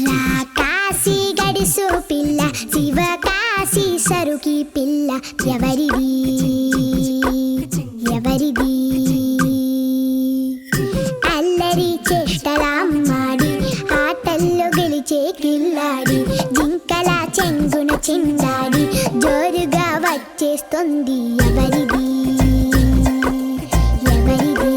రాకాసి గడిసు పిల్ల శివకాశి సరుకి పిల్ల ఎవరిది ఎవరిది అల్లరి చేష్టలామ్మాడి ఆటల్లో గెలిచే కిల్లాడి జింకల చెంగున చిందాడి జోరుగా వచ్చేస్తుంది ఎవరిది ఎవరిది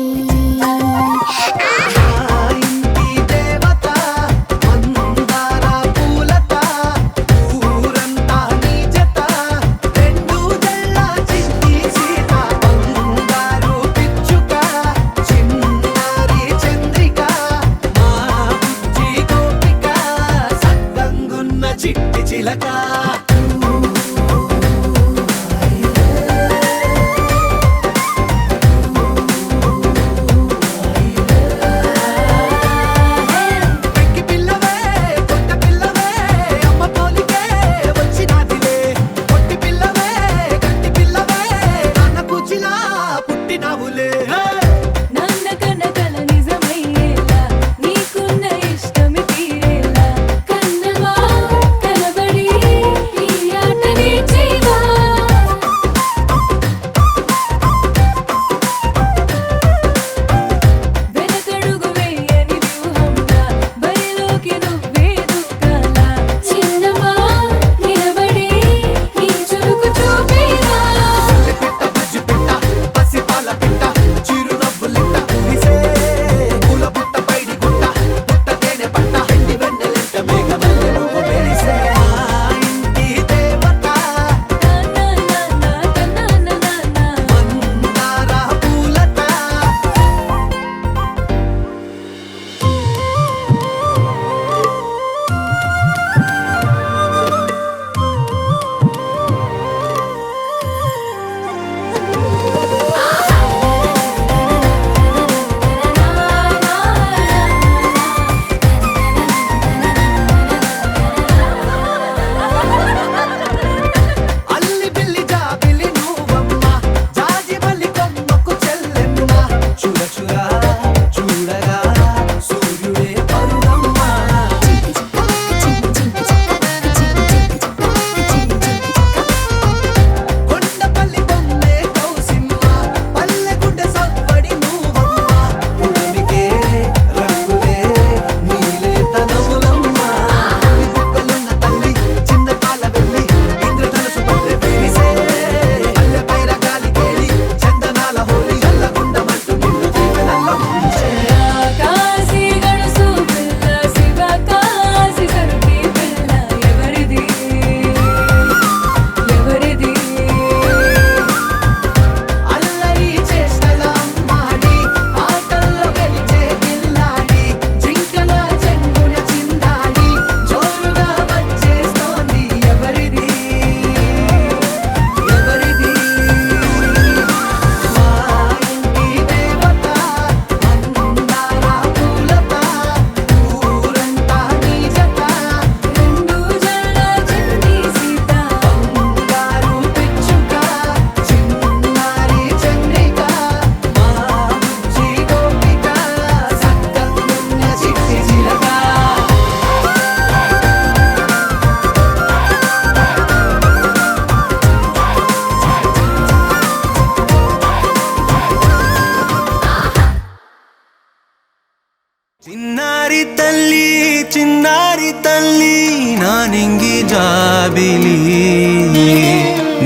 చిన్నారి తల్లి నా నింగి జాబిలి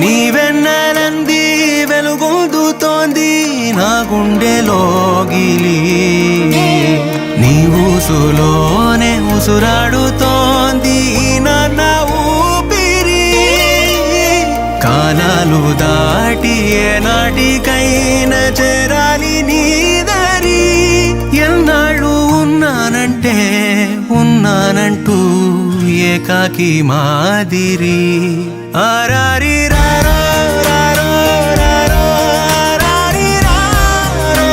నీవెన్నెలంది వెలుగొందుతోంది నా గుండెలోగిలి నీ ఊసులోనే ఉసురాడుతోంది నాన్న ఊపిరి కాలాలు దాటి ఏనాటికైనా చేరాలి నీ దారి ఎన్నాళ్ళు ఉన్నానంటూ ఏకాకి మాదిరి ఆరారి రారో రారో రారో ఆరారి రారో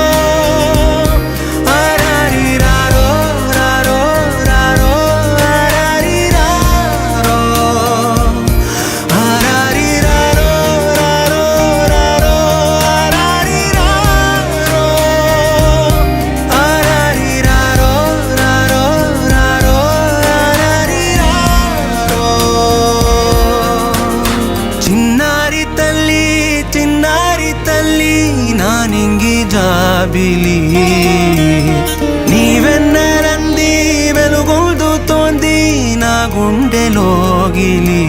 ఆరారి రారో రారో రారో ఆరారి రారో ఆరారి రారో రారో రారో ఆరారి రారో నీవెన్నరంది వెలుగొందుతోంది నా గుండెలోగిలి.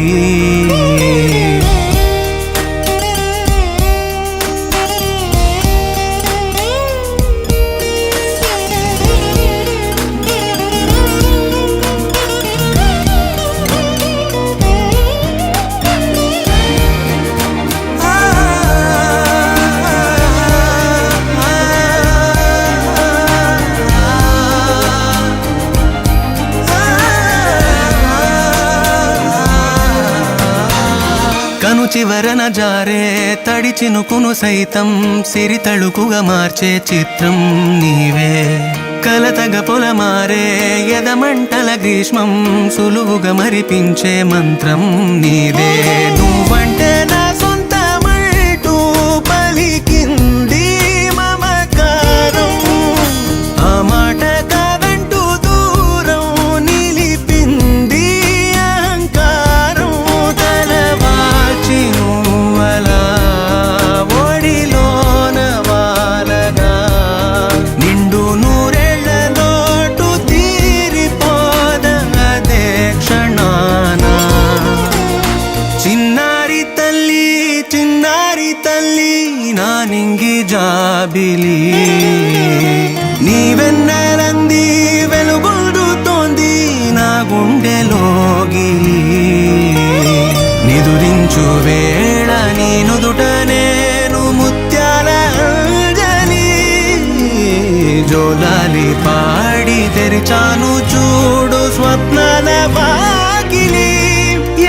కను చివరన జారే తడి చినుకును సైతం సిరి తళుకుగా మార్చే చిత్రం నీవే. కలతగ పొలమారే ఎదమంటల గ్రీష్మం సులువుగా మరిపించే మంత్రం నీదే. నువ్వంటే నా సొంతమంటూ పలికింది మమకారం. ఆ మాట కాదంటూ దూరం నిలిపింది అహంకారం. తలవాల్చి నువ్వలా ఒడిలోన వాలగా నిండు నూరేళ్ల లోటు తీరిపోదదే క్షణాన. చిన్నారి తల్లి నా నింగి జాబిలి. నీవెన్నరంది వెలుగొందుతోంది నా గుండెలోగిలి. నిదురించు వేళ నీ నుదుట నేను ముత్యాల అంజలి. జోలాలి పాడి తెరిచాను చూడు స్వప్నాల వాకిలి.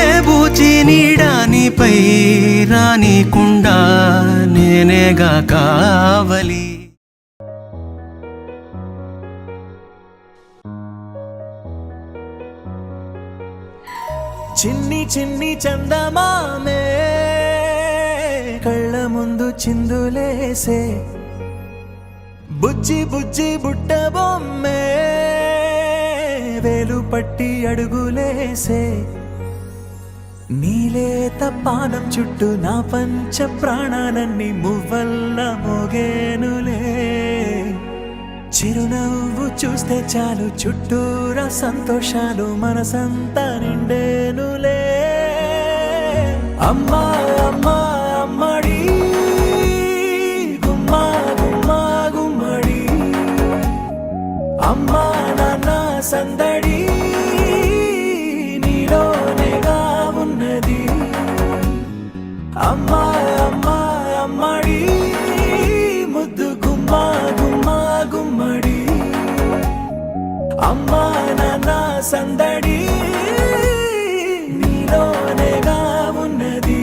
ఏ బూచి నీడానిపై రానికుండా నేనేగా కావలి. చిన్ని చిన్ని చందమామే కళ్ళ ముందు చిందులేసే. బుజ్జి బుజ్జి బుట్ట బొమ్మే వేలు పట్టి అడుగులేసే. నీలేత పానం చుట్టూ నా పంచ ప్రాణాలన్నీ మువ్వల్ల మోగేనులే. చిరునవ్వు చూస్తే చాలు చుట్టూరా సంతోషాలు మనసంతా నిండేనులే. అమ్మా అమ్మా అమ్మడి గుమ్మా గుమ్మా గుమ్మడి. అమ్మా నాన్న సందడి నీలోనేగా ఉన్నది. అమ్మా అమ్మా అమ్మడి ముద్దు గుమ్మా గుమ్మా గుమ్మడి. అమ్మా నాన్న సందడి నీలోనేగా ఉన్నది.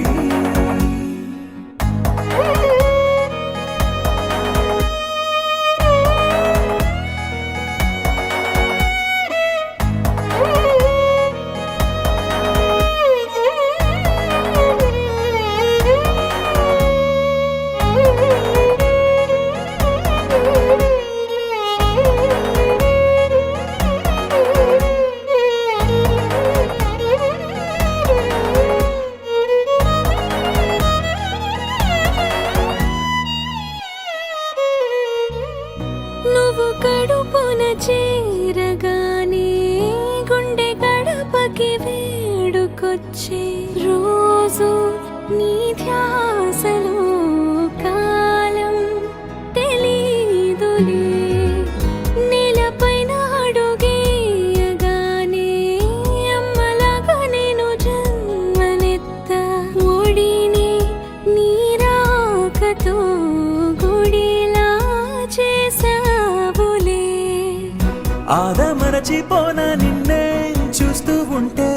నువ్వు కడుపున చేరగానే గుండె గడపకి వేడుకొచ్చే రోజు నీ ధ్యాసలో కాలం తెలీదులే. నేలపైన అడుగేయగానే అమ్మలాగా నేను జన్మనెత్త. ఒడిని నీ రాకతో గుడిలా చేసావులే. ఆదమరచిపోన నిన్నే చూస్తూ ఉంటే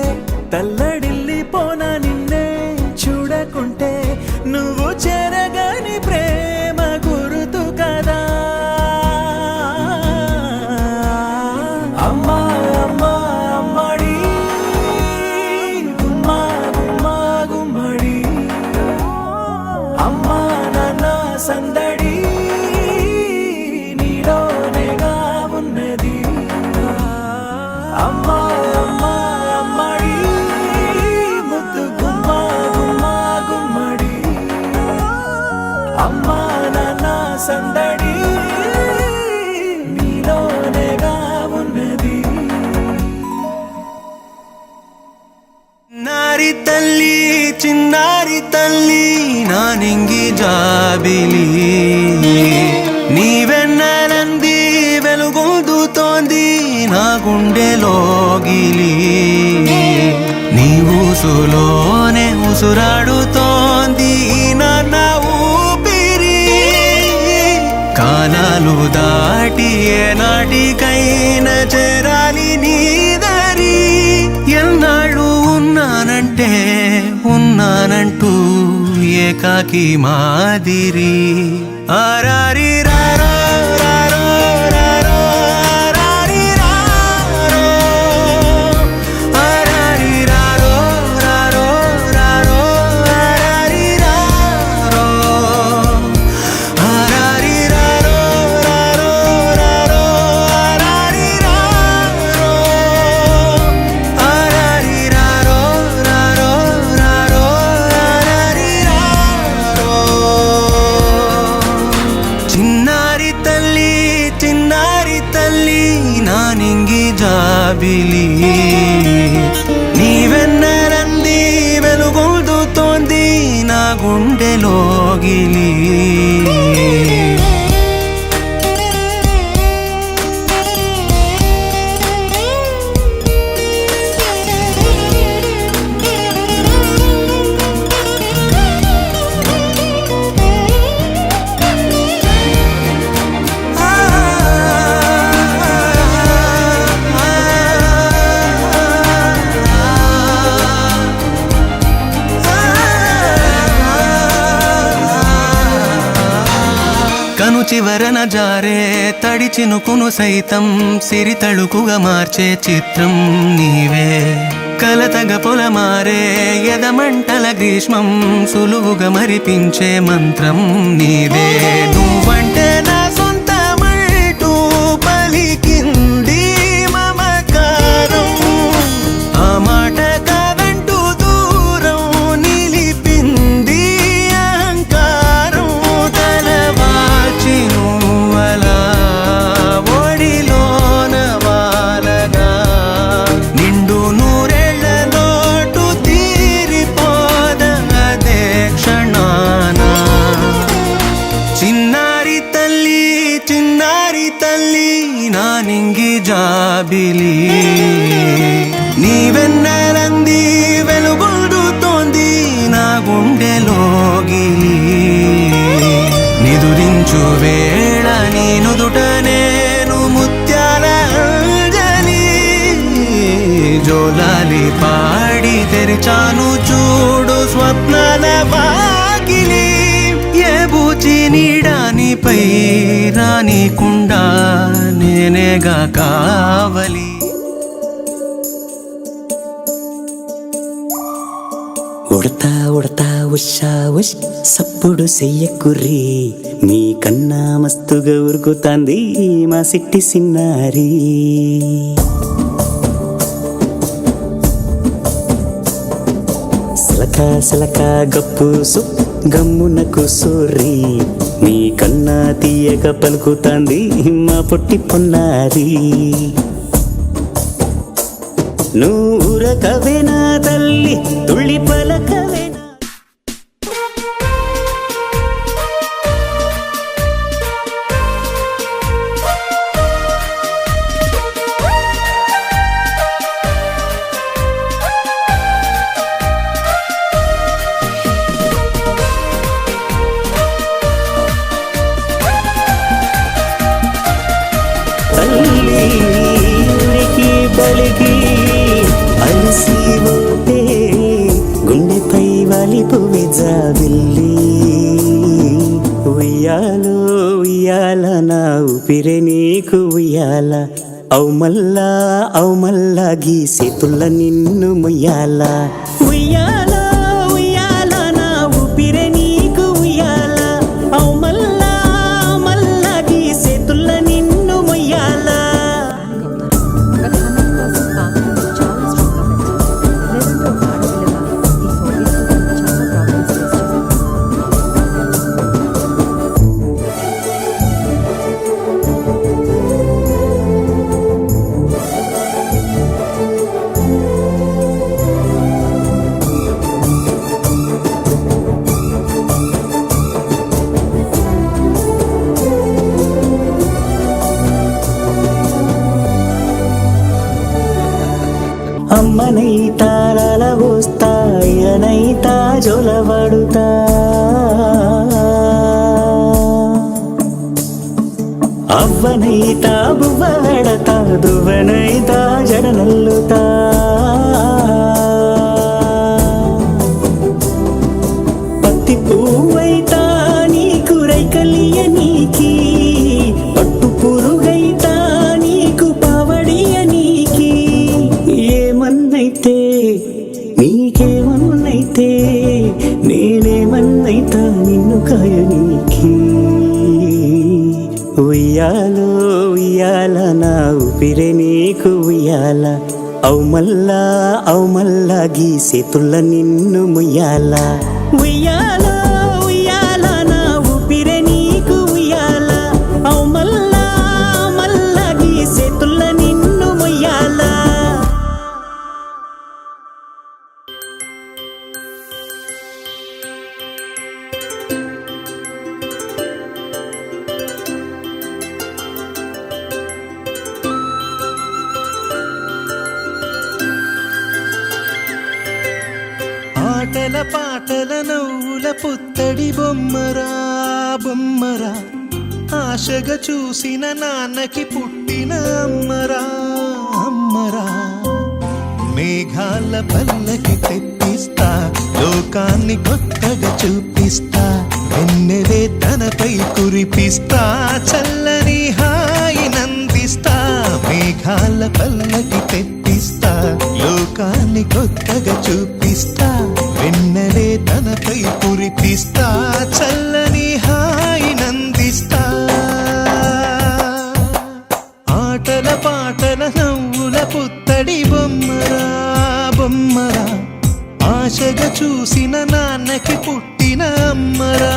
తల్లడిల్లిపోన నిన్నే చూడకుంటే. నువ్వు చెరగని ప్రేమ గురుతు కదా. అమ్మా అమ్మా అమ్మడి గుమ్మా గుమ్మా గుమ్మడి. అమ్మా నాన్న సందడి నీలోనేగా ఉన్నది. అమ్మా అమ్మా అమ్మడి ముద్దు గుమ్మా గుమ్మా గుమ్మడి. జాబిలి నీవెన్నెలంది వెలుగొందుతోంది నా గుండెలోగిలి నీ ఊసులోనే ఉసురాడుతోంది నా ఊపిరి కాలాలు దాటి ఏనాటికైనా చేరాలి నీ దరి ఎన్నాళ్ళు ఉన్నానంటే ఉన్నానంటూ ఏకాకి మాదిరి ఆరారి రారో రారో రారో ఆరారి రారో ఆరారి రారో రారో రారో ఆరారి రారో ఆరారి రారో రారో రారో ఆరారి రారో ఆరారి రారో రారో రారో ఆరారి రారో చిన్నారి తల్లి నా నింగి జాబిలి నీవెన్నెలంది వెలుగొందుతోంది నా గుండెలోగిలి కను చివరన జారే తడి చినుకును సైతం సిరి తళుకుగా మార్చే చిత్రం నీవే కలతగ పొలమారే ఎదమంటల గ్రీష్మం సులువుగా మరిపించే మంత్రం నీదే నువ్వంటే నా సొంతమంటూ పలికింది మమకారం ఆ మాట కాదంటూ దూరం నిలిపింది అహంకారం తలవాచి నువ్వలా ఒడిలోన వాలగా నిండు నూరేళ్ల లోటు తీరిపోదదే క్షణాన చిన్నారి తల్లి నా నింగి జాబిలి నీవెన్నెలంది వెలుగొందుతోంది నా గుండెలోగిలి నిదురించు వేళ నీ నుదుట నేను ముత్యాల అంజలి జోలాలి పాడి తెరిచాను చూడు స్వప్నాల వాకిలి ఏ బూచి నీడానిపై రానికుండా నేనేగా కావలి ఉడతా ఉడతా ఉషా ఉష్ సప్పుడు చెయ్యకుర్రి మీ కన్నా మస్తుగా ఉరుకుతాంది మా సిట్టి సిన్నారి సిలక సిలక గప్పుసు గమ్మునకు సోర్రి మీ కన్నా తీయక పలుకుతాంది మా పొట్టి పొన్నారి నూరకవేనా తల్లి తుళ్ళి పలకవేనా తల్లికి బలికి అలసిపోతే గుండెపై వాలిపోవే జాబిల్లి ఉయ్యాలో ఉయ్యాల నా ఊపిరే నీకు ఉయ్యాల అవు మల్లా గీసేతుల్ల నిన్ను ముయ్యాల ఉయ్యాల ఉయ్యాల నా ఊపిరే నీకు ఉయ్యాల అవు మల్లా గీసేతుల్ల నిన్ను ముయ్యాల అమ్మనైతా లలబోస్తా అయ్యనైతా జొలబడుతా అవ్వనైతా బువ్వ పెడతా దువ్వనైతా జడనల్లుతా పత్తి పువ్వైతా నీకు రైకలియ నీకి పట్టు పురుగైతా నీకు పావడియ నీకి ఏమన్నైతే నీకేమన్నైతే నేనేమన్నైతా నిన్ను కాయ నీకి ఉయ్యాలో ఉయ్యాల నా ఊపిరే నీకు ఉయ్యాల అవు మల్లా గీసేతుల్ల నిన్ను ముయ్యాల ఉయ్యాల ఉయ్యాల నా ఊపిరే నీకు ఉయ్యాల అవు మల్లా గీసేతుల్ల నిన్ను ముయ్యాల ఆటల పాటల నవ్వుల పుత్తడి బొమ్మరా బొమ్మరా ఆశగా చూసిన నాన్నకి పుట్టిన అమ్మరా అమ్మరా మేఘాల పల్లకి తెప్పిస్తా లోకాన్ని కొత్తగా చూపిస్తా వెన్నెలే తనపై కురిపిస్తా చల్లని హాయి నందిస్తా మేఘాల పల్లకి తెప్పిస్తా లోకాన్ని కొత్తగా చూపిస్తా వెన్నెలే తనపై కురిపిస్తా చల్లని హాయి నందిస్తా ఆటల పాటల నవ్వుల పుత్తడి బొమ్మరా బొమ్మరా ఆశగా చూసిన నాన్నకి పుట్టిన అమ్మరా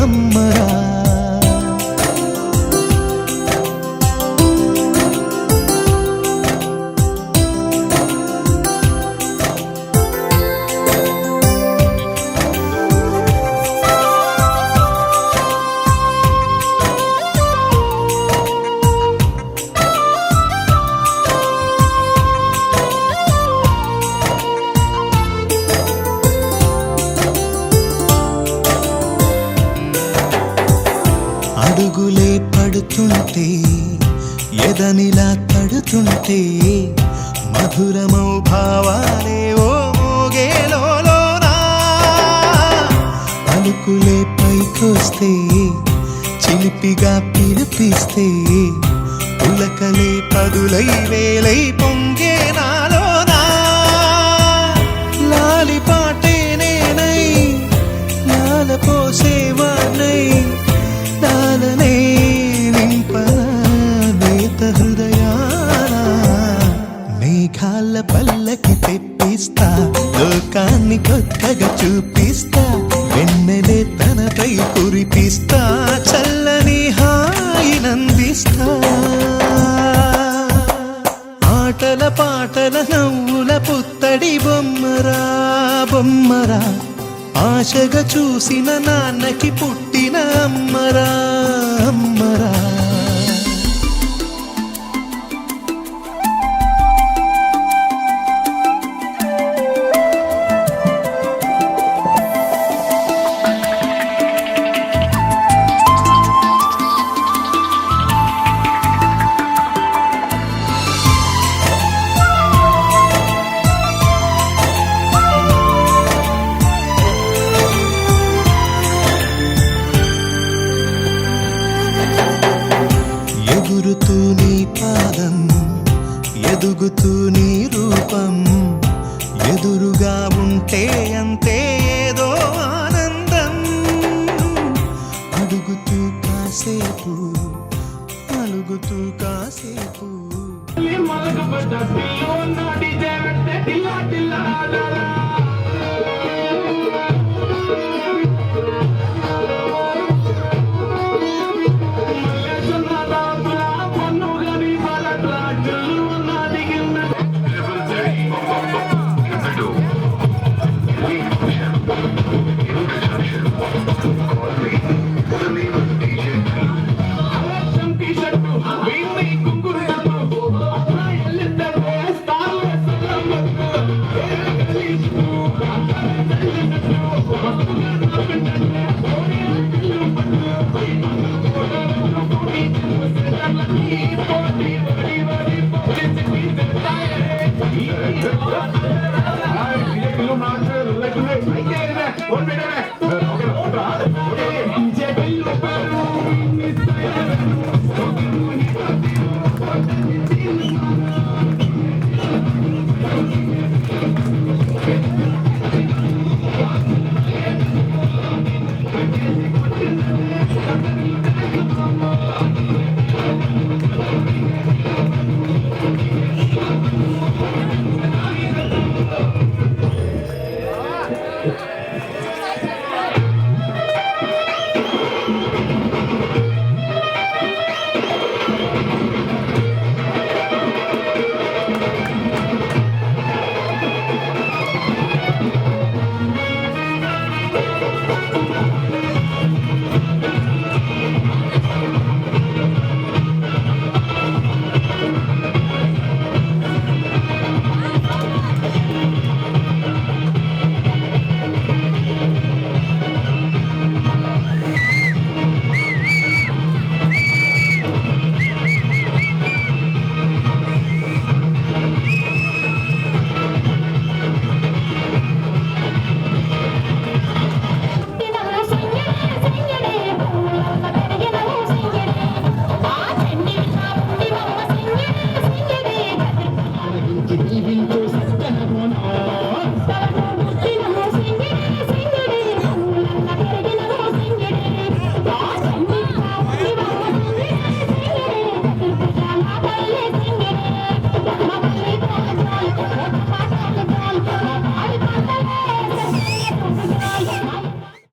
అమ్మరా అడుగులే పడుతుంటే ఎదనిలా తడుతుంటే మధురమౌ భావాలే ఓ మోగేలోనా పలుకులే పైకొస్తే చిలిపిగా పిలిపిస్తే పులకలే పదులై వేలై పొంగే నాలోనా లాలి పాటే నేనై లాల పోసేవానై లాలనే నింపనేత హృదయాన మేఘాల పల్లకి తెప్పిస్తా లోకాన్ని కొత్తగా చూపిస్తా వెన్నెలే తనపై కురిపిస్తా చల్లని హాయి నందిస్తా ఆటల పాటల నవ్వుల పుత్తడి బొమ్మరా బొమ్మరా ఆశగా చూసిన నాన్నకి పుట్టిన అమ్మరా అమ్మరా ఎగురుతూ నీ పాదం ఎదుగుతూ నీ రూపం ఎదురుగా ఉంటే అంతే ఏదో ఆనందం అడుగుతూ కాసేపు అలుగుతూ కాసేపు Start Happy